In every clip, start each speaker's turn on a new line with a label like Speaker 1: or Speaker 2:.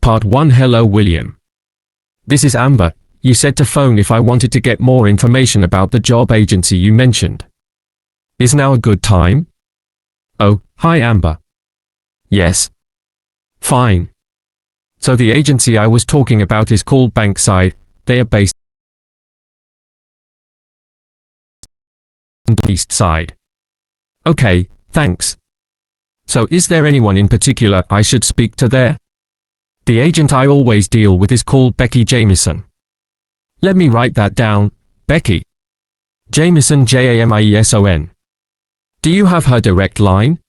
Speaker 1: Part 1. Hello William. This is Amber. You said to phone if I wanted to get more information about the job agency you mentioned. Is now a good time? Oh, hi Amber. Yes. Fine. So the agency I was talking about is called Bankside. They are based on the east side. Okay, thanks. So is there anyone in particular I should speak to there? The agent I always deal with is called Becky Jamieson. Let me write that down. Becky Jamieson, Jamieson. Do you have her direct line?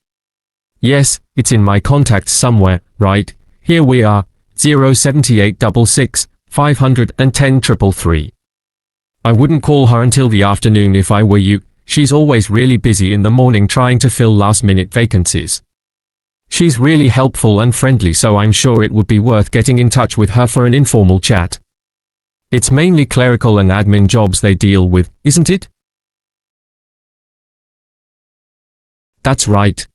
Speaker 1: Yes, it's in my contacts somewhere. Right, here we are. 07866 510 333. I wouldn't call her until the afternoon if I were you. She's always really busy in the morning trying to fill last-minute vacancies. She's really helpful and friendly, so I'm sure it would be worth getting in touch with her for an informal chat. It's mainly clerical and admin jobs they deal with, isn't it? That's right.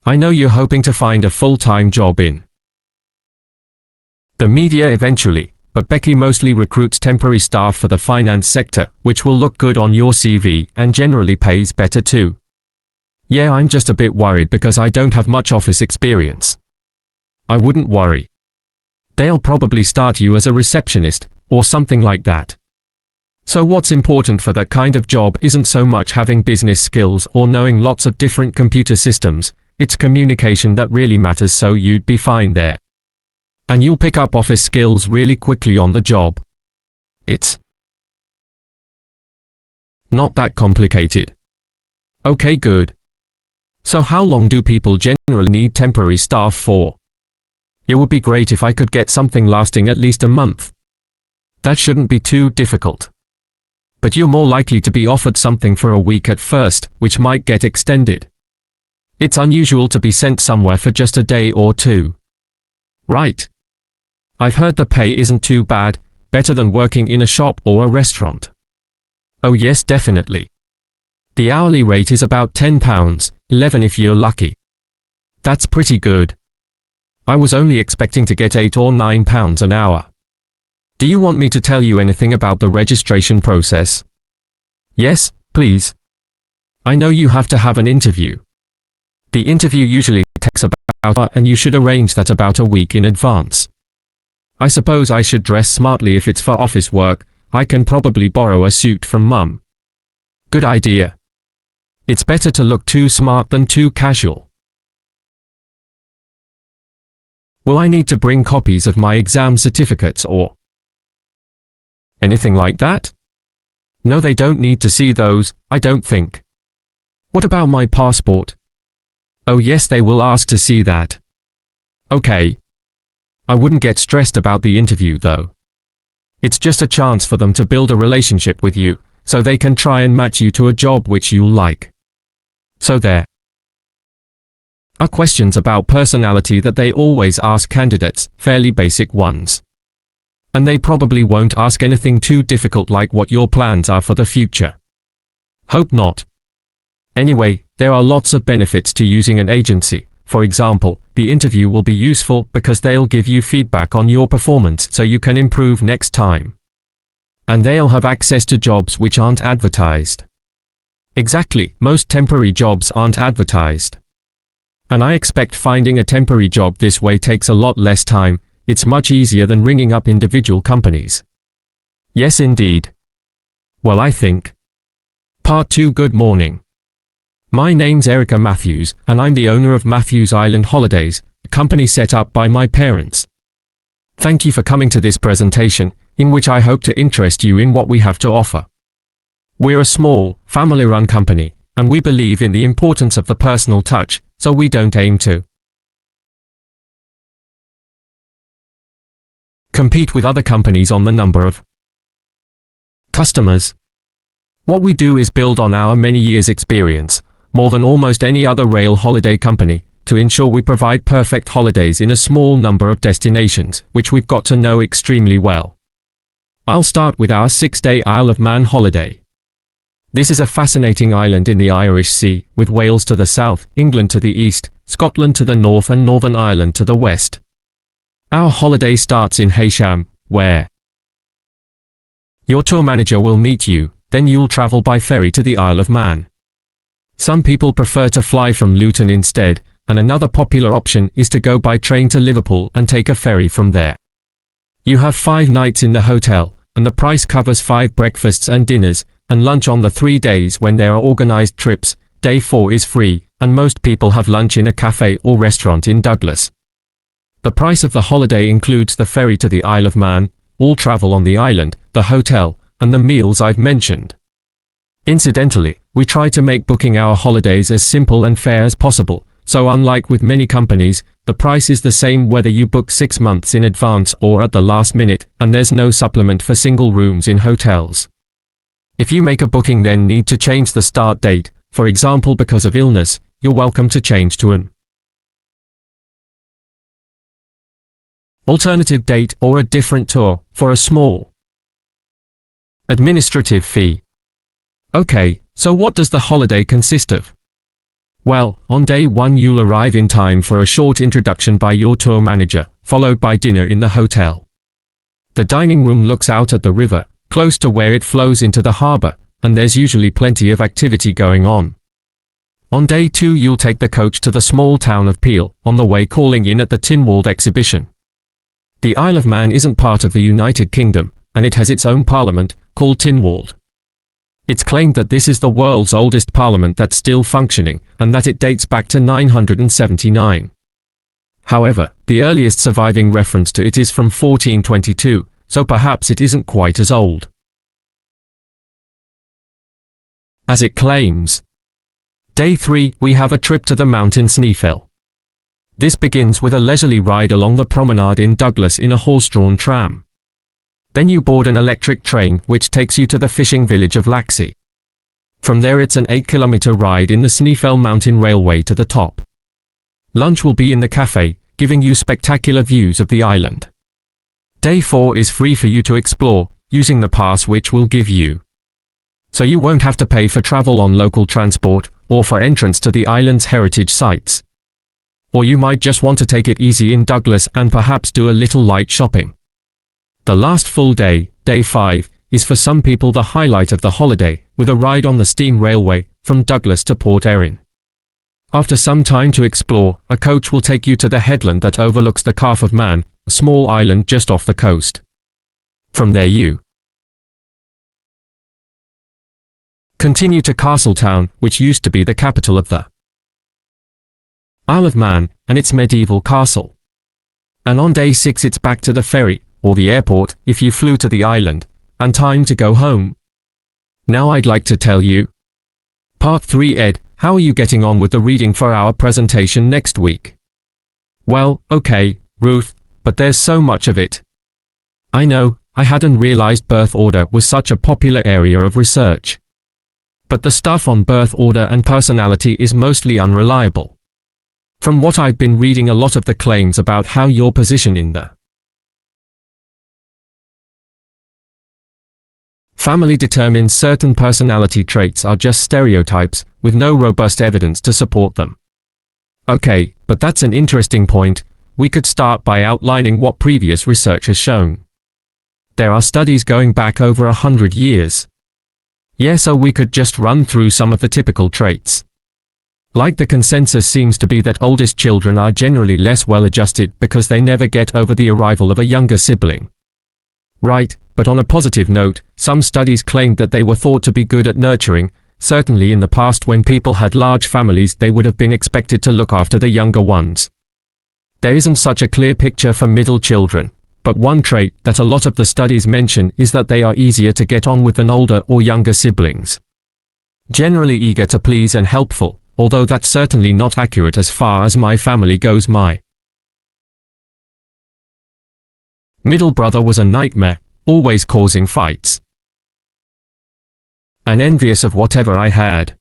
Speaker 1: I know you're hoping to find a full-time job in the media eventually, but Becky mostly recruits temporary staff for the finance sector, which will look good on your CV and generally pays better too. Yeah, I'm just a bit worried because I don't have much office experience. I wouldn't worry. They'll probably start you as a receptionist, or something like that. So what's important for that kind of job isn't so much having business skills or knowing lots of different computer systems, it's communication that really matters, so you'd be fine there. And you'll pick up office skills really quickly on the job. It's not that complicated. Okay, good. So how long do people generally need temporary staff for? It would be great if I could get something lasting at least a month. That shouldn't be too difficult. But you're more likely to be offered something for a week at first, which might get extended. It's unusual to be sent somewhere for just a day or two. Right. I've heard the pay isn't too bad, better than working in a shop or a restaurant. Oh yes, definitely. The hourly rate is about £10, 11 if you're lucky. That's pretty good. I was only expecting to get £8 or £9 an hour. Do you want me to tell you anything about the registration process? Yes, please. I know you have to have an interview. The interview usually takes about an hour and you should arrange that about a week in advance. I suppose I should dress smartly if it's for office work. I can probably borrow a suit from Mum. Good idea. It's better to look too smart than too casual. Will I need to bring copies of my exam certificates or anything like that? No, they don't need to see those, I don't think. What about my passport? Oh yes, they will ask to see that. Okay. I wouldn't get stressed about the interview though. It's just a chance for them to build a relationship with you, so they can try and match you to a job which you'll like. So there are questions about personality that they always ask candidates, fairly basic ones. And they probably won't ask anything too difficult like what your plans are for the future. Hope not. Anyway, there are lots of benefits to using an agency. For example, the interview will be useful because they'll give you feedback on your performance so you can improve next time. And they'll have access to jobs which aren't advertised. Exactly, most temporary jobs aren't advertised. And I expect finding a temporary job this way takes a lot less time. It's much easier than ringing up individual companies. Yes, indeed. Well, I think. Part 2. Good morning. My name's Erica Matthews, and I'm the owner of Matthews Island Holidays, a company set up by my parents. Thank you for coming to this presentation, in which I hope to interest you in what we have to offer. We're a small, family-run company, and we believe in the importance of the personal touch, so we don't aim to compete with other companies on the number of customers. What we do is build on our many years' experience, more than almost any other rail holiday company, to ensure we provide perfect holidays in a small number of destinations, which we've got to know extremely well. I'll start with our 6-day Isle of Man holiday. This is a fascinating island in the Irish Sea, with Wales to the south, England to the east, Scotland to the north and Northern Ireland to the west. Our holiday starts in Heysham, where your tour manager will meet you, then you'll travel by ferry to the Isle of Man. Some people prefer to fly from Luton instead, and another popular option is to go by train to Liverpool and take a ferry from there. You have 5 nights in the hotel, and the price covers 5 breakfasts and dinners, and lunch on the 3 days when there are organised trips. Day 4 is free, and most people have lunch in a cafe or restaurant in Douglas. The price of the holiday includes the ferry to the Isle of Man, all travel on the island, the hotel, and the meals I've mentioned. Incidentally, we try to make booking our holidays as simple and fair as possible, so unlike with many companies, the price is the same whether you book 6 months in advance or at the last minute, and there's no supplement for single rooms in hotels. If you make a booking then need to change the start date, for example because of illness, you're welcome to change to an alternative date or a different tour, for a small administrative fee. Okay, so what does the holiday consist of? Well, on day 1 you'll arrive in time for a short introduction by your tour manager, followed by dinner in the hotel. The dining room looks out at the river, close to where it flows into the harbour, and there's usually plenty of activity going on. On day 2 you'll take the coach to the small town of Peel, on the way calling in at the Tynwald exhibition. The Isle of Man isn't part of the United Kingdom, and it has its own parliament, called Tynwald. It's claimed that this is the world's oldest parliament that's still functioning, and that it dates back to 979. However, the earliest surviving reference to it is from 1422, so perhaps it isn't quite as old as it claims. Day 3, we have a trip to the mountain Sneefell. This begins with a leisurely ride along the promenade in Douglas in a horse-drawn tram. Then you board an electric train which takes you to the fishing village of Laxey. From there it's an 8-kilometre ride in the Sneefell Mountain Railway to the top. Lunch will be in the cafe, giving you spectacular views of the island. Day 4 is free for you to explore, using the pass which will give you. So you won't have to pay for travel on local transport, or for entrance to the island's heritage sites. Or you might just want to take it easy in Douglas and perhaps do a little light shopping. The last full day, day 5, is for some people the highlight of the holiday, with a ride on the steam railway, from Douglas to Port Erin. After some time to explore, a coach will take you to the headland that overlooks the Calf of Man, a small island just off the coast. From there you continue to Castletown, which used to be the capital of the Isle of Man, and its medieval castle. And on day 6 it's back to the ferry, or the airport, if you flew to the island, and time to go home. Now I'd like to tell you. Part 3 Ed, how are you getting on with the reading for our presentation next week? Well, okay, Ruth, but there's so much of it. I know, I hadn't realized birth order was such a popular area of research. But the stuff on birth order and personality is mostly unreliable. From what I've been reading, a lot of the claims about how your position in the family determines certain personality traits are just stereotypes, with no robust evidence to support them. Okay, but that's an interesting point. We could start by outlining what previous research has shown. There are studies going back over 100 years. Yeah, so we could just run through some of the typical traits. Like the consensus seems to be that oldest children are generally less well-adjusted because they never get over the arrival of a younger sibling. Right, but on a positive note, some studies claimed that they were thought to be good at nurturing. Certainly in the past when people had large families they would have been expected to look after the younger ones. There isn't such a clear picture for middle children, but one trait that a lot of the studies mention is that they are easier to get on with than older or younger siblings. Generally eager to please and helpful, although that's certainly not accurate as far as my family goes. My middle brother was a nightmare, always causing fights, and envious of whatever I had.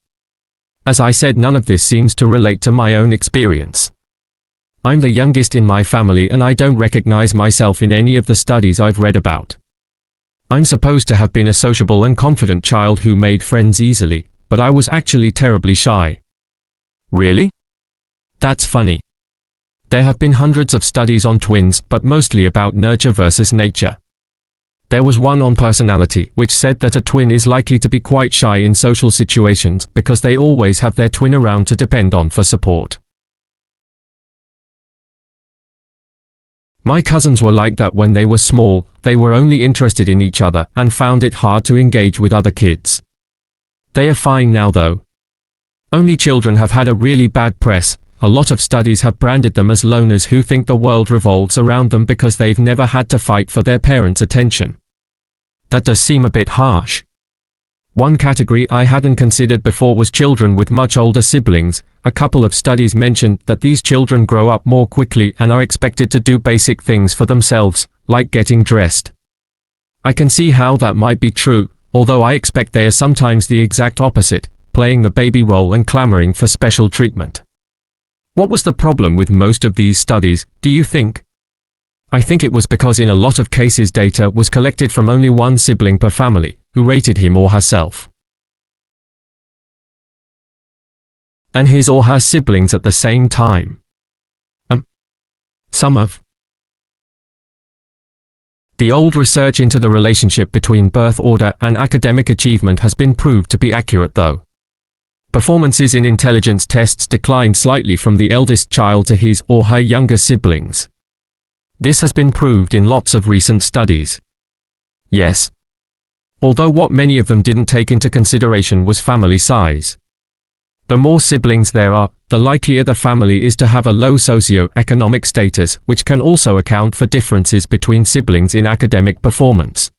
Speaker 1: As I said, none of this seems to relate to my own experience. I'm the youngest in my family and I don't recognize myself in any of the studies I've read about. I'm supposed to have been a sociable and confident child who made friends easily, but I was actually terribly shy. Really? That's funny. There have been hundreds of studies on twins, but mostly about nurture versus nature. There was one on personality, which said that a twin is likely to be quite shy in social situations because they always have their twin around to depend on for support. My cousins were like that when they were small. They were only interested in each other and found it hard to engage with other kids. They are fine now though. Only children have had a really bad press. A lot of studies have branded them as loners who think the world revolves around them because they've never had to fight for their parents' attention. That does seem a bit harsh. One category I hadn't considered before was children with much older siblings. A couple of studies mentioned that these children grow up more quickly and are expected to do basic things for themselves, like getting dressed. I can see how that might be true, although I expect they are sometimes the exact opposite, playing the baby role and clamoring for special treatment. What was the problem with most of these studies, do you think? I think it was because in a lot of cases data was collected from only one sibling per family, who rated him or herself. And his or her siblings at the same time. Some of the old research into the relationship between birth order and academic achievement has been proved to be accurate though. Performances in intelligence tests declined slightly from the eldest child to his or her younger siblings. This has been proved in lots of recent studies. Yes. Although what many of them didn't take into consideration was family size. The more siblings there are, the likelier the family is to have a low socio-economic status, which can also account for differences between siblings in academic performance.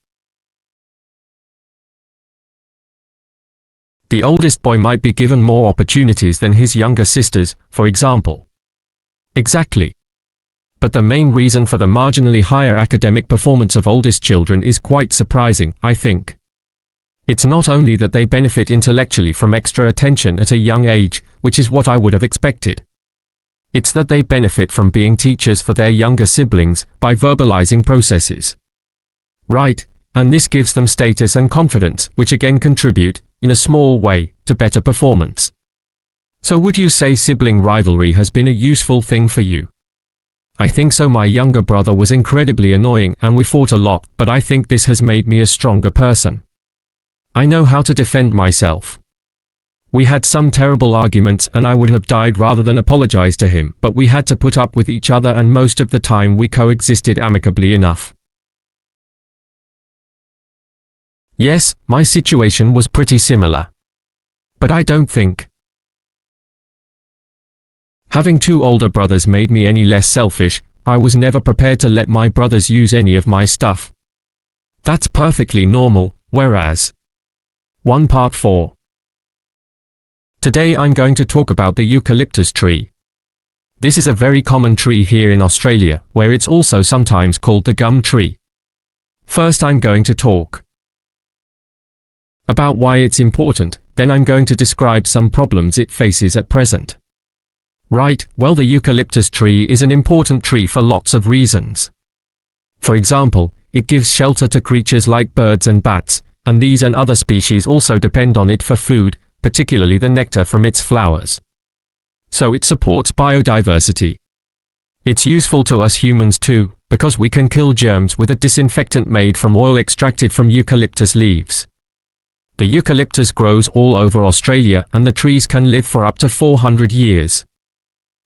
Speaker 1: The oldest boy might be given more opportunities than his younger sisters, for example. Exactly. But the main reason for the marginally higher academic performance of oldest children is quite surprising, I think. It's not only that they benefit intellectually from extra attention at a young age, which is what I would have expected. It's that they benefit from being teachers for their younger siblings by verbalizing processes. Right, and this gives them status and confidence, which again contribute, in a small way, to better performance. So would you say sibling rivalry has been a useful thing for you? I think so. My younger brother was incredibly annoying and we fought a lot, but I think this has made me a stronger person. I know how to defend myself. We had some terrible arguments and I would have died rather than apologize to him, but we had to put up with each other and most of the time we coexisted amicably enough. Yes, my situation was pretty similar. But I don't think having two older brothers made me any less selfish. I was never prepared to let my brothers use any of my stuff. That's perfectly normal, whereas 1 Part 4. Today I'm going to talk about the eucalyptus tree. This is a very common tree here in Australia, where it's also sometimes called the gum tree. First I'm going to talk about why it's important, then I'm going to describe some problems it faces at present. Right, well, the eucalyptus tree is an important tree for lots of reasons. For example, it gives shelter to creatures like birds and bats, and these and other species also depend on it for food, particularly the nectar from its flowers. So it supports biodiversity. It's useful to us humans too, because we can kill germs with a disinfectant made from oil extracted from eucalyptus leaves. The eucalyptus grows all over Australia and the trees can live for up to 400 years.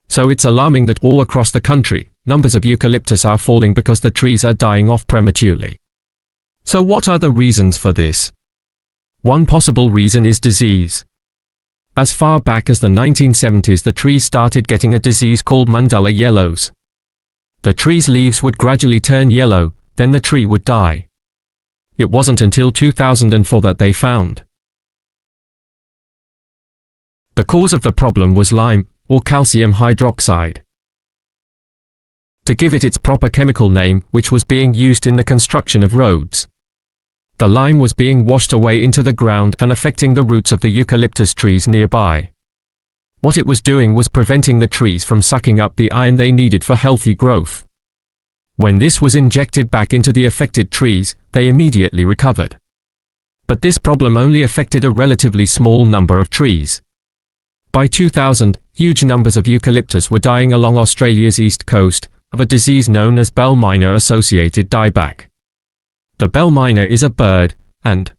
Speaker 1: So it's alarming that all across the country, numbers of eucalyptus are falling because the trees are dying off prematurely. So what are the reasons for this? One possible reason is disease. As far back as the 1970s, the trees started getting a disease called mandala yellows. The tree's leaves would gradually turn yellow, then the tree would die. It wasn't until 2004 that they found the cause of the problem was lime, or calcium hydroxide. To give it its proper chemical name, which was being used in the construction of roads. The lime was being washed away into the ground and affecting the roots of the eucalyptus trees nearby. What it was doing was preventing the trees from sucking up the iron they needed for healthy growth. When this was injected back into the affected trees, they immediately recovered. But this problem only affected a relatively small number of trees. By 2000, huge numbers of eucalyptus were dying along Australia's east coast, of a disease known as bell miner-associated dieback. The bell miner is a bird, and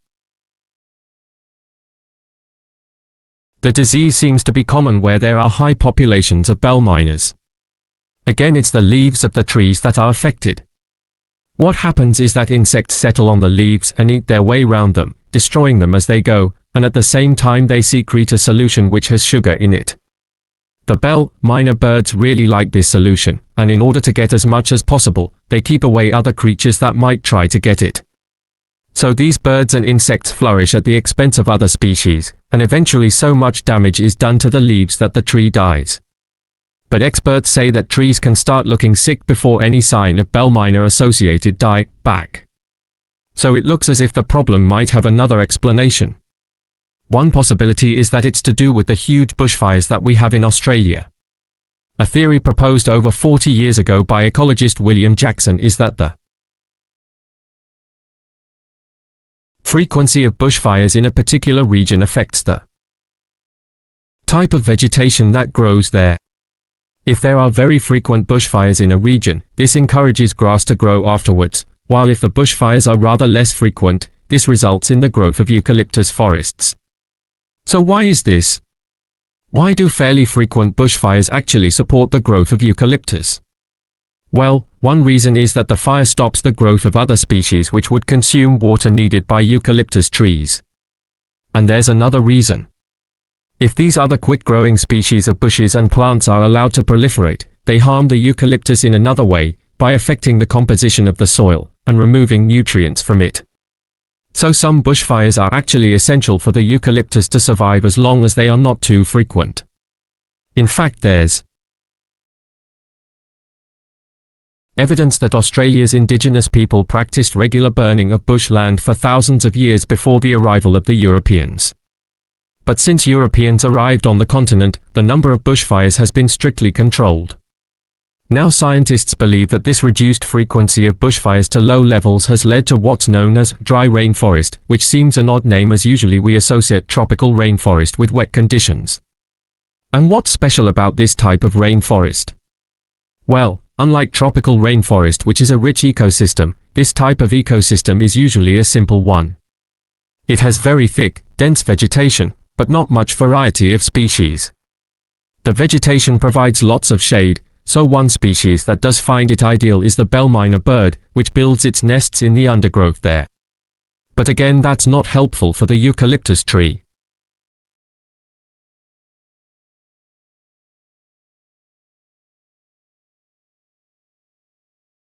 Speaker 1: the disease seems to be common where there are high populations of bell miners. Again, it's the leaves of the trees that are affected. What happens is that insects settle on the leaves and eat their way round them, destroying them as they go, and at the same time they secrete a solution which has sugar in it. The bell miner birds really like this solution, and in order to get as much as possible, they keep away other creatures that might try to get it. So these birds and insects flourish at the expense of other species, and eventually so much damage is done to the leaves that the tree dies. But experts say that trees can start looking sick before any sign of bell miner-associated dieback. So it looks as if the problem might have another explanation. One possibility is that it's to do with the huge bushfires that we have in Australia. A theory proposed over 40 years ago by ecologist William Jackson is that the frequency of bushfires in a particular region affects the type of vegetation that grows there. If there are very frequent bushfires in a region, this encourages grass to grow afterwards, while if the bushfires are rather less frequent, this results in the growth of eucalyptus forests. So why is this? Why do fairly frequent bushfires actually support the growth of eucalyptus? Well, one reason is that the fire stops the growth of other species which would consume water needed by eucalyptus trees. And there's another reason. If these other quick-growing species of bushes and plants are allowed to proliferate, they harm the eucalyptus in another way, by affecting the composition of the soil, and removing nutrients from it. So some bushfires are actually essential for the eucalyptus to survive as long as they are not too frequent. In fact, there's evidence that Australia's indigenous people practiced regular burning of bushland for thousands of years before the arrival of the Europeans. But since Europeans arrived on the continent, the number of bushfires has been strictly controlled. Now scientists believe that this reduced frequency of bushfires to low levels has led to what's known as dry rainforest, which seems an odd name as usually we associate tropical rainforest with wet conditions. And what's special about this type of rainforest? Well, unlike tropical rainforest, which is a rich ecosystem, this type of ecosystem is usually a simple one. It has very thick, dense vegetation, but not much variety of species. The vegetation provides lots of shade, so one species that does find it ideal is the bell miner bird, which builds its nests in the undergrowth there. But again, that's not helpful for the eucalyptus tree.